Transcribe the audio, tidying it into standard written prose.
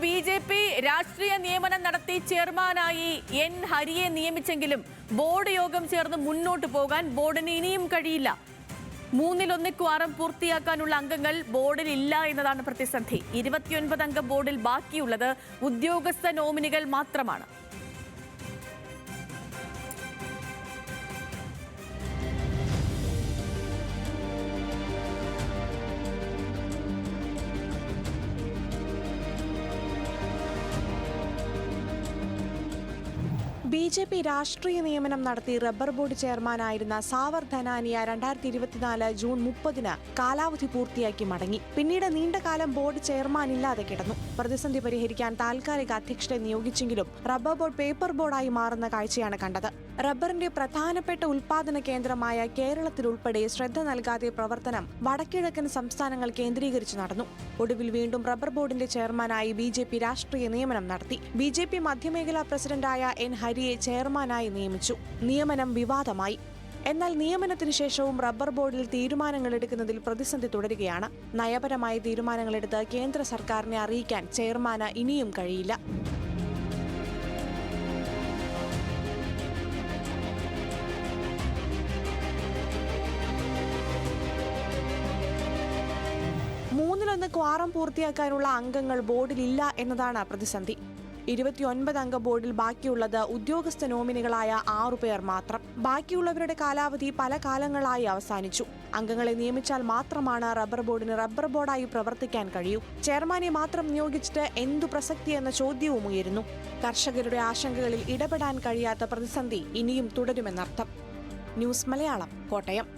BJP രാഷ്ട്രീയ നിയമനം നടത്തി ചെയർമാനായി എൻ ഹരിയെ നിയമിച്ചെങ്കിലും ബോർഡ് യോഗം ചേർന്ന് മുന്നോട്ട് പോകാൻ ബോർഡിന് ഇനിയും കഴിയില്ല. 1/3 ക്വാറം പൂർത്തിയാക്കാനുള്ള അംഗങ്ങൾ ബോർഡിൽ ഇല്ല എന്നതാണ് പ്രതിസന്ധി. 29 അംഗ ബോർഡിൽ ബാക്കിയുള്ളത് ഉദ്യോഗസ്ഥ നോമിനികൾ മാത്രമാണ്. BJP രാഷ്ട്രീയ നിയമനം നടത്തി റബ്ബർ ബോർഡ് ചെയർമാനായിരുന്ന സാവർ ധനാനിയ 2024 ജൂൺ 30-ന് കാലാവധി പൂർത്തിയാക്കി മടങ്ങി. പിന്നീട് നീണ്ടകാലം ബോർഡ് ചെയർമാൻ ഇല്ലാതെ കിടന്നു. പ്രതിസന്ധി പരിഹരിക്കാൻ താൽക്കാലിക അധ്യക്ഷരെ നിയോഗിച്ചെങ്കിലും റബ്ബർ ബോർഡ് പേപ്പർ ബോർഡായി മാറുന്ന കാഴ്ചയാണ് കണ്ടത്. റബ്ബറിന്റെ പ്രധാനപ്പെട്ട ഉൽപാദന കേന്ദ്രമായ കേരളത്തിലുൾപ്പെടെ ശ്രദ്ധ നൽകാതെ പ്രവർത്തനം വടക്കിഴക്കൻ സംസ്ഥാനങ്ങൾ കേന്ദ്രീകരിച്ച് നടന്നു. ഒടുവിൽ വീണ്ടും റബ്ബർ ബോർഡിന്റെ ചെയർമാനായി BJP രാഷ്ട്രീയ നിയമനം നടത്തി. BJP മധ്യമേഖലാ പ്രസിഡന്റായ എൻ ഹരിയെ ചെയർമാനായി നിയമിച്ചു. നിയമനം വിവാദമായി. എന്നാൽ നിയമനത്തിനു ശേഷവും റബ്ബർ ബോർഡിൽ തീരുമാനങ്ങൾ എടുക്കുന്നതിൽ പ്രതിസന്ധി തുടരുകയാണ്. നയപരമായ തീരുമാനങ്ങളെടുത്ത് കേന്ദ്ര സർക്കാരിനെ അറിയിക്കാൻ ചെയർമാന് ഇനിയും കഴിയില്ല. ക്വാറം പൂർത്തിയാക്കാനുള്ള അംഗങ്ങൾ ബോർഡിലില്ല എന്നതാണ് പ്രതിസന്ധി. 29 അംഗ ബോർഡിൽ ബാക്കിയുള്ളത് ഉദ്യോഗസ്ഥ നോമിനികളായ 6 പേർ മാത്രം. ബാക്കിയുള്ളവരുടെ കാലാവധി പല കാലങ്ങളായി അവസാനിച്ചു. അംഗങ്ങളെ നിയമിച്ചാൽ മാത്രമാണ് റബ്ബർ ബോർഡിന് റബ്ബർ ബോർഡായി പ്രവർത്തിക്കാൻ കഴിയൂ. ചെയർമാനെ മാത്രം നിയോഗിച്ചിട്ട് എന്തു പ്രസക്തി എന്ന ചോദ്യവും ഉയരുന്നു. കർഷകരുടെ ആശങ്കകളിൽ ഇടപെടാൻ കഴിയാത്ത പ്രതിസന്ധി ഇനിയും തുടരുമെന്നർത്ഥം. ന്യൂസ് മലയാളം, കോട്ടയം.